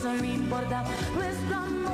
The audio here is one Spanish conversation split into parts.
solo importa nuestro amor.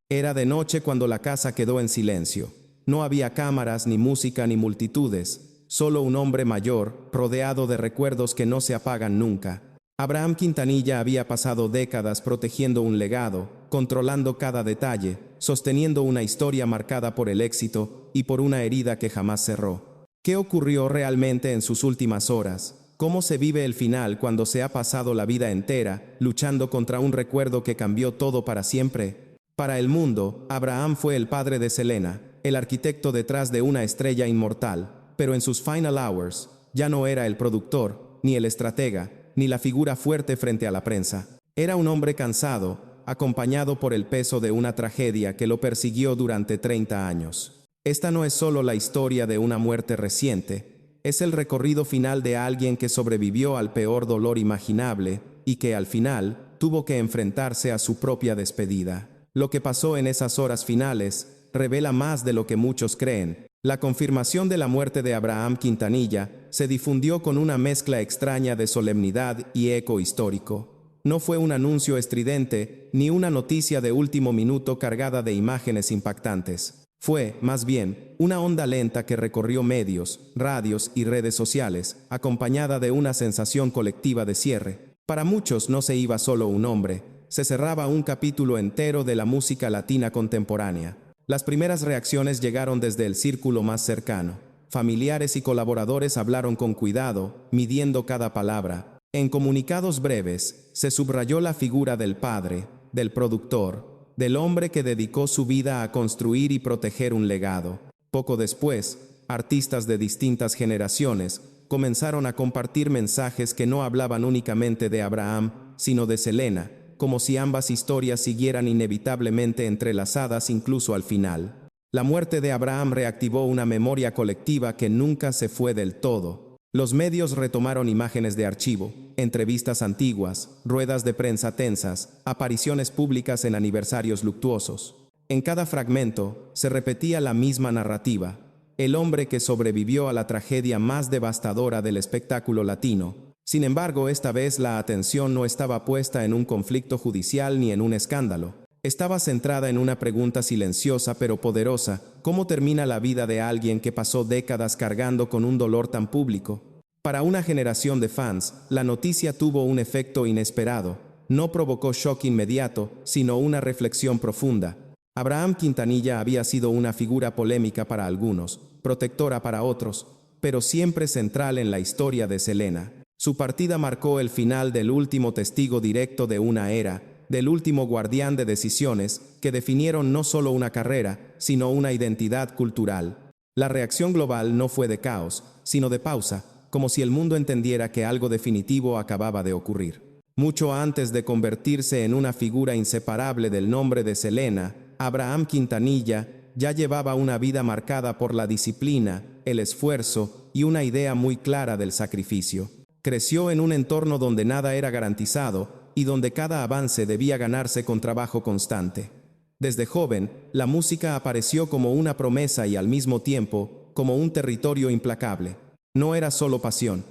Era de noche cuando la casa quedó en silencio. No había cámaras, ni música, ni multitudes. Solo un hombre mayor, rodeado de recuerdos que no se apagan nunca. Abraham Quintanilla había pasado décadas protegiendo un legado, controlando cada detalle, sosteniendo una historia marcada por el éxito y por una herida que jamás cerró. ¿Qué ocurrió realmente en sus últimas horas? ¿Cómo se vive el final cuando se ha pasado la vida entera luchando contra un recuerdo que cambió todo para siempre? Para el mundo, Abraham fue el padre de Selena, el arquitecto detrás de una estrella inmortal, pero en sus final hours ya no era el productor, ni el estratega, ni la figura fuerte frente a la prensa. Era un hombre cansado, acompañado por el peso de una tragedia que lo persiguió durante 30 años. Esta no es solo la historia de una muerte reciente, es el recorrido final de alguien que sobrevivió al peor dolor imaginable y que al final tuvo que enfrentarse a su propia despedida. Lo que pasó en esas horas finales revela más de lo que muchos creen. La confirmación de la muerte de Abraham Quintanilla se difundió con una mezcla extraña de solemnidad y eco histórico. No fue un anuncio estridente, ni una noticia de último minuto cargada de imágenes impactantes. Fue, más bien, una onda lenta que recorrió medios, radios y redes sociales, acompañada de una sensación colectiva de cierre. Para muchos no se iba solo un hombre, se cerraba un capítulo entero de la música latina contemporánea. Las primeras reacciones llegaron desde el círculo más cercano. Familiares y colaboradores hablaron con cuidado, midiendo cada palabra. En comunicados breves, se subrayó la figura del padre, del productor, del hombre que dedicó su vida a construir y proteger un legado. Poco después, artistas de distintas generaciones comenzaron a compartir mensajes que no hablaban únicamente de Abraham, sino de Selena, como si ambas historias siguieran inevitablemente entrelazadas incluso al final. La muerte de Abraham reactivó una memoria colectiva que nunca se fue del todo. Los medios retomaron imágenes de archivo, entrevistas antiguas, ruedas de prensa tensas, apariciones públicas en aniversarios luctuosos. En cada fragmento se repetía la misma narrativa: el hombre que sobrevivió a la tragedia más devastadora del espectáculo latino. Sin embargo, esta vez la atención no estaba puesta en un conflicto judicial ni en un escándalo. Estaba centrada en una pregunta silenciosa pero poderosa: ¿cómo termina la vida de alguien que pasó décadas cargando con un dolor tan público? Para una generación de fans, la noticia tuvo un efecto inesperado. No provocó shock inmediato, sino una reflexión profunda. Abraham Quintanilla había sido una figura polémica para algunos, protectora para otros, pero siempre central en la historia de Selena. Su partida marcó el final del último testigo directo de una era, del último guardián de decisiones que definieron no solo una carrera, sino una identidad cultural. La reacción global no fue de caos, sino de pausa, como si el mundo entendiera que algo definitivo acababa de ocurrir. Mucho antes de convertirse en una figura inseparable del nombre de Selena, Abraham Quintanilla ya llevaba una vida marcada por la disciplina, el esfuerzo y una idea muy clara del sacrificio. Creció en un entorno donde nada era garantizado y donde cada avance debía ganarse con trabajo constante. Desde joven, la música apareció como una promesa y al mismo tiempo como un territorio implacable. No era solo pasión,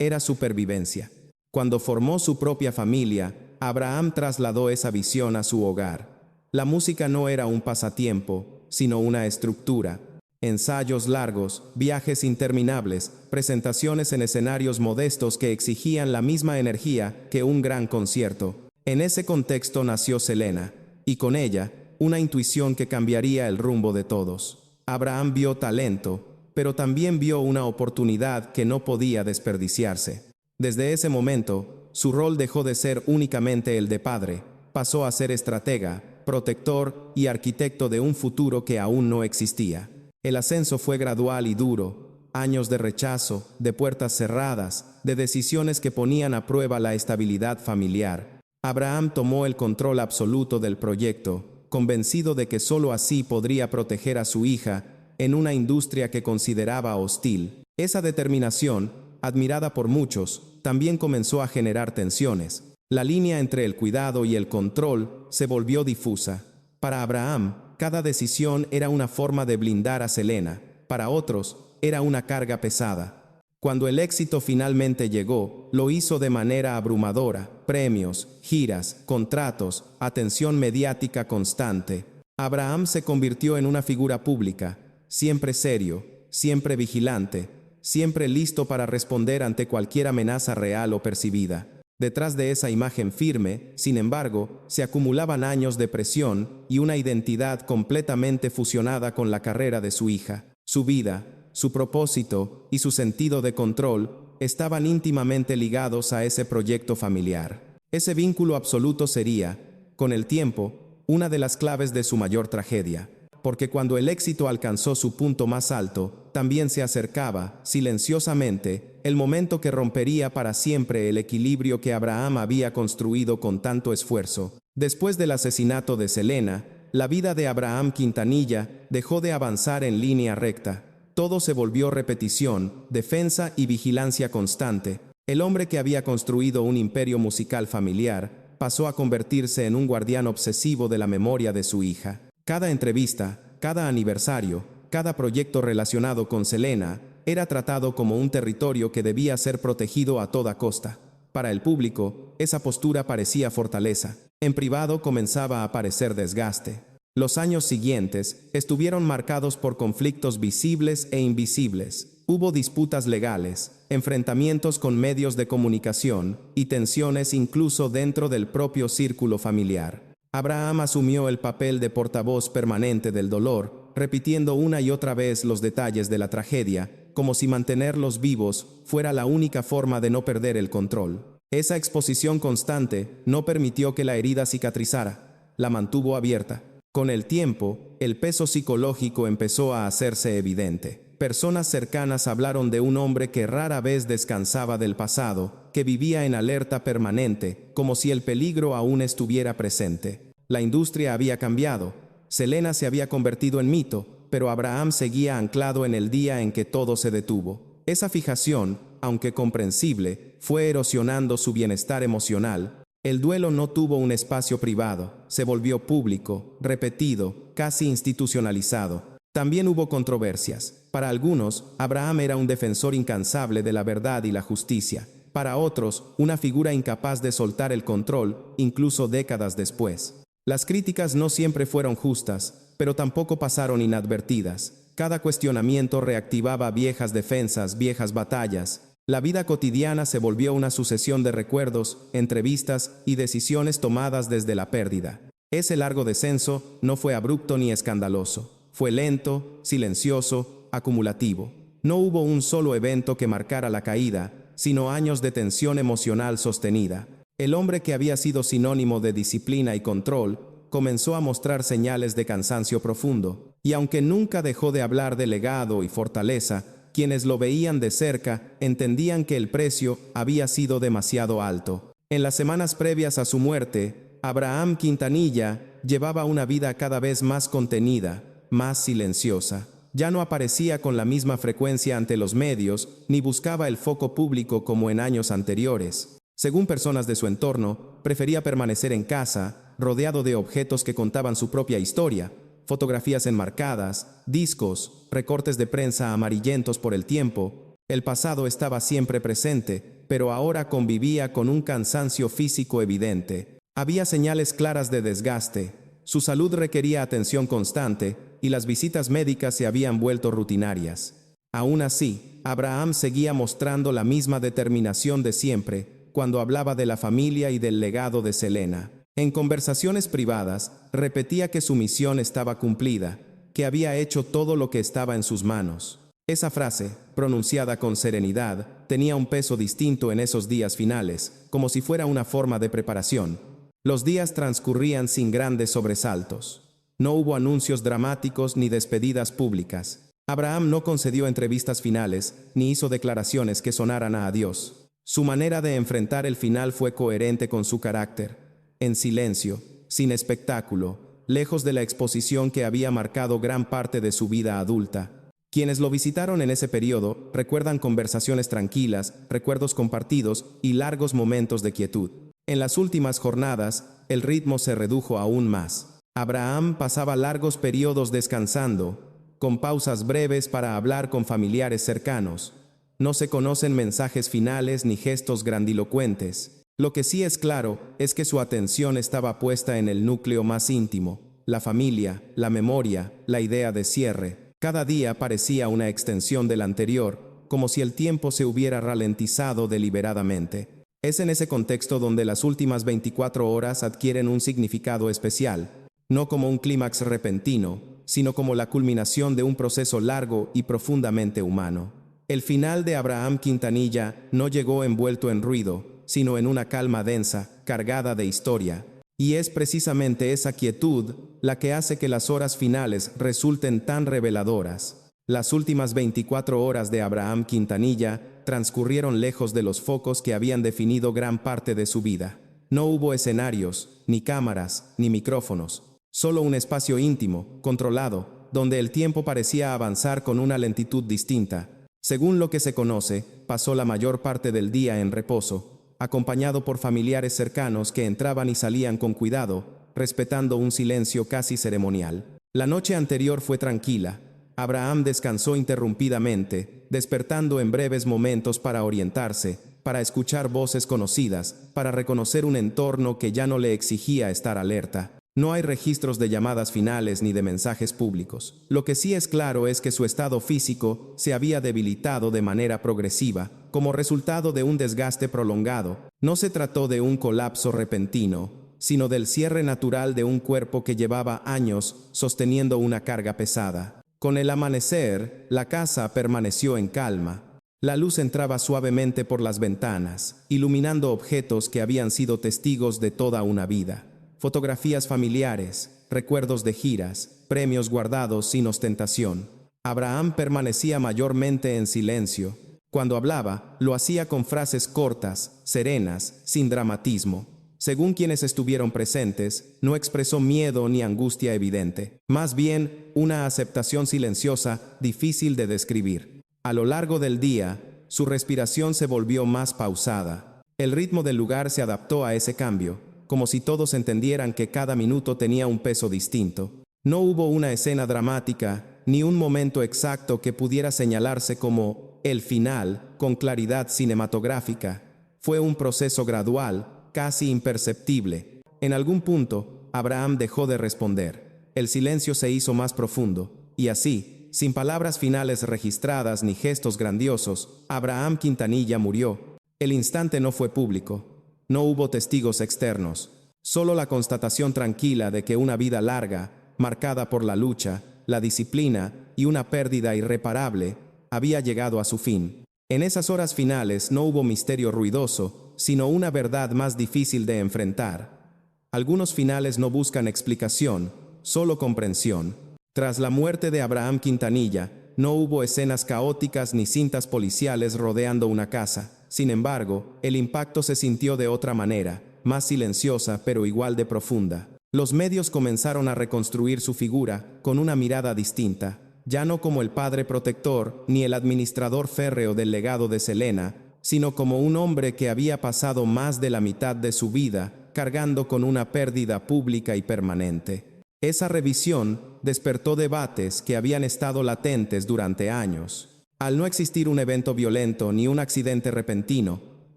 era supervivencia. Cuando formó su propia familia, Abraham trasladó esa visión a su hogar. La música no era un pasatiempo, sino una estructura. Ensayos largos, viajes interminables, presentaciones en escenarios modestos que exigían la misma energía que un gran concierto. En ese contexto nació Selena, y con ella, una intuición que cambiaría el rumbo de todos. Abraham vio talento, pero también vio una oportunidad que no podía desperdiciarse. Desde ese momento, su rol dejó de ser únicamente el de padre, pasó a ser estratega, protector y arquitecto de un futuro que aún no existía. El ascenso fue gradual y duro, años de rechazo, de puertas cerradas, de decisiones que ponían a prueba la estabilidad familiar. Abraham tomó el control absoluto del proyecto, convencido de que solo así podría proteger a su hija en una industria que consideraba hostil. Esa determinación, admirada por muchos, también comenzó a generar tensiones. La línea entre el cuidado y el control se volvió difusa. Para Abraham, cada decisión era una forma de blindar a Selena. Para otros, era una carga pesada. Cuando el éxito finalmente llegó, lo hizo de manera abrumadora: premios, giras, contratos, atención mediática constante. Abraham se convirtió en una figura pública, siempre serio, siempre vigilante, siempre listo para responder ante cualquier amenaza real o percibida. Detrás de esa imagen firme, sin embargo, se acumulaban años de presión y una identidad completamente fusionada con la carrera de su hija. Su vida, su propósito y su sentido de control estaban íntimamente ligados a ese proyecto familiar. Ese vínculo absoluto sería, con el tiempo, una de las claves de su mayor tragedia, porque cuando el éxito alcanzó su punto más alto, también se acercaba, silenciosamente, el momento que rompería para siempre el equilibrio que Abraham había construido con tanto esfuerzo. Después del asesinato de Selena, la vida de Abraham Quintanilla dejó de avanzar en línea recta. Todo se volvió repetición, defensa y vigilancia constante. El hombre que había construido un imperio musical familiar pasó a convertirse en un guardián obsesivo de la memoria de su hija. Cada entrevista, cada aniversario, cada proyecto relacionado con Selena era tratado como un territorio que debía ser protegido a toda costa. Para el público, esa postura parecía fortaleza. En privado comenzaba a parecer desgaste. Los años siguientes estuvieron marcados por conflictos visibles e invisibles. Hubo disputas legales, enfrentamientos con medios de comunicación y tensiones incluso dentro del propio círculo familiar. Abraham asumió el papel de portavoz permanente del dolor, repitiendo una y otra vez los detalles de la tragedia, como si mantenerlos vivos fuera la única forma de no perder el control. Esa exposición constante no permitió que la herida cicatrizara, la mantuvo abierta. Con el tiempo, el peso psicológico empezó a hacerse evidente. Personas cercanas hablaron de un hombre que rara vez descansaba del pasado, que vivía en alerta permanente, como si el peligro aún estuviera presente. La industria había cambiado. Selena se había convertido en mito, pero Abraham seguía anclado en el día en que todo se detuvo. Esa fijación, aunque comprensible, fue erosionando su bienestar emocional. El duelo no tuvo un espacio privado, se volvió público, repetido, casi institucionalizado. También hubo controversias. Para algunos, Abraham era un defensor incansable de la verdad y la justicia. Para otros, una figura incapaz de soltar el control, incluso décadas después. Las críticas no siempre fueron justas, pero tampoco pasaron inadvertidas. Cada cuestionamiento reactivaba viejas defensas, viejas batallas. La vida cotidiana se volvió una sucesión de recuerdos, entrevistas y decisiones tomadas desde la pérdida. Ese largo descenso no fue abrupto ni escandaloso. Fue lento, silencioso, acumulativo. No hubo un solo evento que marcara la caída, sino años de tensión emocional sostenida. El hombre que había sido sinónimo de disciplina y control comenzó a mostrar señales de cansancio profundo, y aunque nunca dejó de hablar de legado y fortaleza, quienes lo veían de cerca entendían que el precio había sido demasiado alto. En las semanas previas a su muerte, Abraham Quintanilla llevaba una vida cada vez más contenida, más silenciosa. Ya no aparecía con la misma frecuencia ante los medios, ni buscaba el foco público como en años anteriores. Según personas de su entorno, prefería permanecer en casa, rodeado de objetos que contaban su propia historia. Fotografías enmarcadas, discos, recortes de prensa amarillentos por el tiempo. El pasado estaba siempre presente, pero ahora convivía con un cansancio físico evidente. Había señales claras de desgaste. Su salud requería atención constante y las visitas médicas se habían vuelto rutinarias. Aún así, Abraham seguía mostrando la misma determinación de siempre cuando hablaba de la familia y del legado de Selena. En conversaciones privadas, repetía que su misión estaba cumplida, que había hecho todo lo que estaba en sus manos. Esa frase, pronunciada con serenidad, tenía un peso distinto en esos días finales, como si fuera una forma de preparación. Los días transcurrían sin grandes sobresaltos. No hubo anuncios dramáticos ni despedidas públicas. Abraham no concedió entrevistas finales, ni hizo declaraciones que sonaran a adiós. Su manera de enfrentar el final fue coherente con su carácter. En silencio, sin espectáculo, lejos de la exposición que había marcado gran parte de su vida adulta. Quienes lo visitaron en ese periodo recuerdan conversaciones tranquilas, recuerdos compartidos y largos momentos de quietud. En las últimas jornadas, el ritmo se redujo aún más. Abraham pasaba largos periodos descansando, con pausas breves para hablar con familiares cercanos. No se conocen mensajes finales ni gestos grandilocuentes. Lo que sí es claro es que su atención estaba puesta en el núcleo más íntimo, la familia, la memoria, la idea de cierre. Cada día parecía una extensión del anterior, como si el tiempo se hubiera ralentizado deliberadamente. Es en ese contexto donde las últimas 24 horas adquieren un significado especial, no como un clímax repentino, sino como la culminación de un proceso largo y profundamente humano. El final de Abraham Quintanilla no llegó envuelto en ruido, sino en una calma densa, cargada de historia. Y es precisamente esa quietud la que hace que las horas finales resulten tan reveladoras. Las últimas 24 horas de Abraham Quintanilla transcurrieron lejos de los focos que habían definido gran parte de su vida. No hubo escenarios, ni cámaras, ni micrófonos. Solo un espacio íntimo, controlado, donde el tiempo parecía avanzar con una lentitud distinta. Según lo que se conoce, pasó la mayor parte del día en reposo, acompañado por familiares cercanos que entraban y salían con cuidado, respetando un silencio casi ceremonial. La noche anterior fue tranquila. Abraham descansó interrumpidamente, despertando en breves momentos para orientarse, para escuchar voces conocidas, para reconocer un entorno que ya no le exigía estar alerta. No hay registros de llamadas finales ni de mensajes públicos. Lo que sí es claro es que su estado físico se había debilitado de manera progresiva, como resultado de un desgaste prolongado. No se trató de un colapso repentino, sino del cierre natural de un cuerpo que llevaba años sosteniendo una carga pesada. Con el amanecer, la casa permaneció en calma. La luz entraba suavemente por las ventanas, iluminando objetos que habían sido testigos de toda una vida. Fotografías familiares, recuerdos de giras, premios guardados sin ostentación. Abraham permanecía mayormente en silencio. Cuando hablaba, lo hacía con frases cortas, serenas, sin dramatismo. Según quienes estuvieron presentes, no expresó miedo ni angustia evidente. Más bien, una aceptación silenciosa, difícil de describir. A lo largo del día, su respiración se volvió más pausada. El ritmo del lugar se adaptó a ese cambio, como si todos entendieran que cada minuto tenía un peso distinto. No hubo una escena dramática, ni un momento exacto que pudiera señalarse como el final, con claridad cinematográfica. Fue un proceso gradual, casi imperceptible. En algún punto, Abraham dejó de responder. El silencio se hizo más profundo, y así, sin palabras finales registradas ni gestos grandiosos, Abraham Quintanilla murió. El instante no fue público. No hubo testigos externos, solo la constatación tranquila de que una vida larga, marcada por la lucha, la disciplina y una pérdida irreparable, había llegado a su fin. En esas horas finales no hubo misterio ruidoso, sino una verdad más difícil de enfrentar. Algunos finales no buscan explicación, solo comprensión. Tras la muerte de Abraham Quintanilla, no hubo escenas caóticas ni cintas policiales rodeando una casa. Sin embargo, el impacto se sintió de otra manera, más silenciosa pero igual de profunda. Los medios comenzaron a reconstruir su figura con una mirada distinta, ya no como el padre protector ni el administrador férreo del legado de Selena, sino como un hombre que había pasado más de la mitad de su vida cargando con una pérdida pública y permanente. Esa revisión despertó debates que habían estado latentes durante años. Al no existir un evento violento ni un accidente repentino,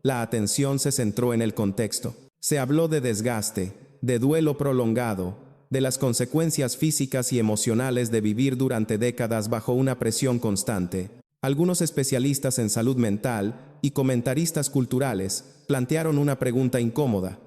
la atención se centró en el contexto. Se habló de desgaste, de duelo prolongado, de las consecuencias físicas y emocionales de vivir durante décadas bajo una presión constante. Algunos especialistas en salud mental y comentaristas culturales plantearon una pregunta incómoda.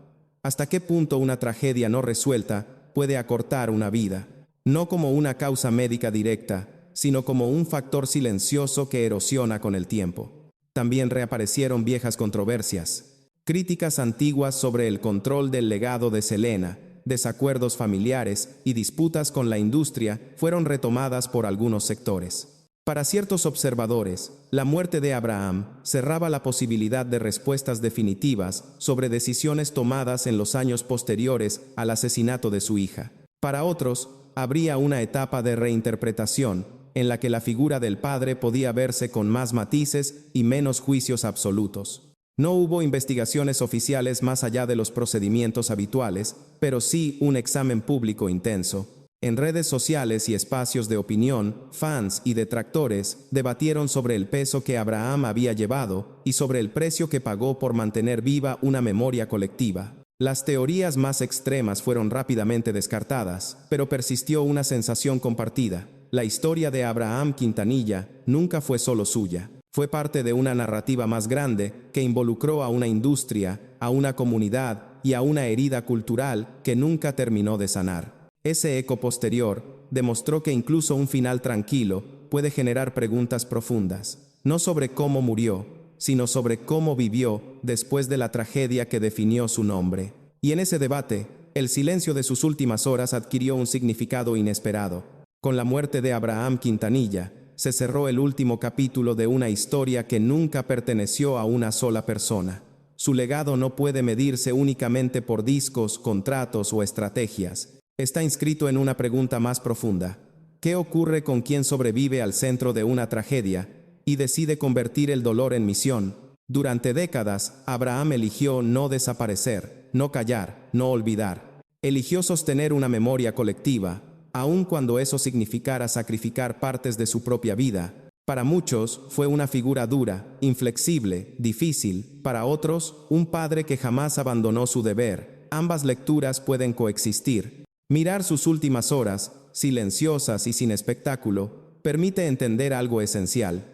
¿Hasta qué punto una tragedia no resuelta puede acortar una vida? No como una causa médica directa, sino como un factor silencioso que erosiona con el tiempo. También reaparecieron viejas controversias, críticas antiguas sobre el control del legado de Selena, desacuerdos familiares y disputas con la industria fueron retomadas por algunos sectores. Para ciertos observadores, la muerte de Abraham cerraba la posibilidad de respuestas definitivas sobre decisiones tomadas en los años posteriores al asesinato de su hija. Para otros, habría una etapa de reinterpretación, en la que la figura del padre podía verse con más matices y menos juicios absolutos. No hubo investigaciones oficiales más allá de los procedimientos habituales, pero sí un examen público intenso. En redes sociales y espacios de opinión, fans y detractores debatieron sobre el peso que Abraham había llevado y sobre el precio que pagó por mantener viva una memoria colectiva. Las teorías más extremas fueron rápidamente descartadas, pero persistió una sensación compartida. La historia de Abraham Quintanilla nunca fue solo suya. Fue parte de una narrativa más grande que involucró a una industria, a una comunidad y a una herida cultural que nunca terminó de sanar. Ese eco posterior demostró que incluso un final tranquilo puede generar preguntas profundas, no sobre cómo murió, sino sobre cómo vivió después de la tragedia que definió su nombre. Y en ese debate, el silencio de sus últimas horas adquirió un significado inesperado. Con la muerte de Abraham Quintanilla, se cerró el último capítulo de una historia que nunca perteneció a una sola persona. Su legado no puede medirse únicamente por discos, contratos o estrategias. Está inscrito en una pregunta más profunda. ¿Qué ocurre con quien sobrevive al centro de una tragedia y decide convertir el dolor en misión? Durante décadas, Abraham eligió no desaparecer, no callar, no olvidar. Eligió sostener una memoria colectiva, aun cuando eso significara sacrificar partes de su propia vida. Para muchos, fue una figura dura, inflexible, difícil. Para otros, un padre que jamás abandonó su deber. Ambas lecturas pueden coexistir. Mirar sus últimas horas, silenciosas y sin espectáculo, permite entender algo esencial.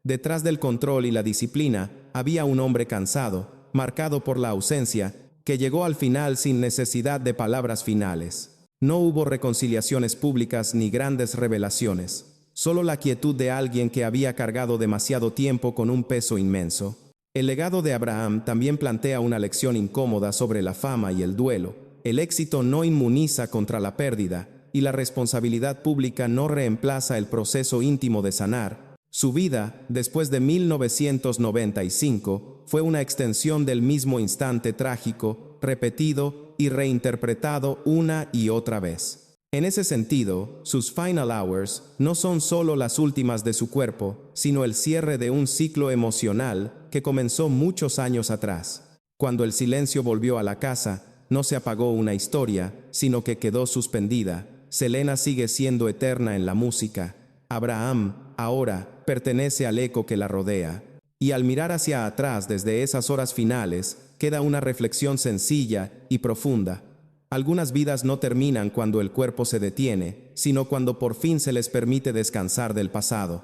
Detrás del control y la disciplina, había un hombre cansado, marcado por la ausencia, que llegó al final sin necesidad de palabras finales. No hubo reconciliaciones públicas ni grandes revelaciones, solo la quietud de alguien que había cargado demasiado tiempo con un peso inmenso. El legado de Abraham también plantea una lección incómoda sobre la fama y el duelo. El éxito no inmuniza contra la pérdida, y la responsabilidad pública no reemplaza el proceso íntimo de sanar. Su vida, después de 1995, fue una extensión del mismo instante trágico, repetido y reinterpretado una y otra vez. En ese sentido, sus final hours no son solo las últimas de su cuerpo, sino el cierre de un ciclo emocional que comenzó muchos años atrás. Cuando el silencio volvió a la casa, no se apagó una historia, sino que quedó suspendida. Selena sigue siendo eterna en la música. Abraham, ahora, pertenece al eco que la rodea. Y al mirar hacia atrás desde esas horas finales, queda una reflexión sencilla y profunda. Algunas vidas no terminan cuando el cuerpo se detiene, sino cuando por fin se les permite descansar del pasado.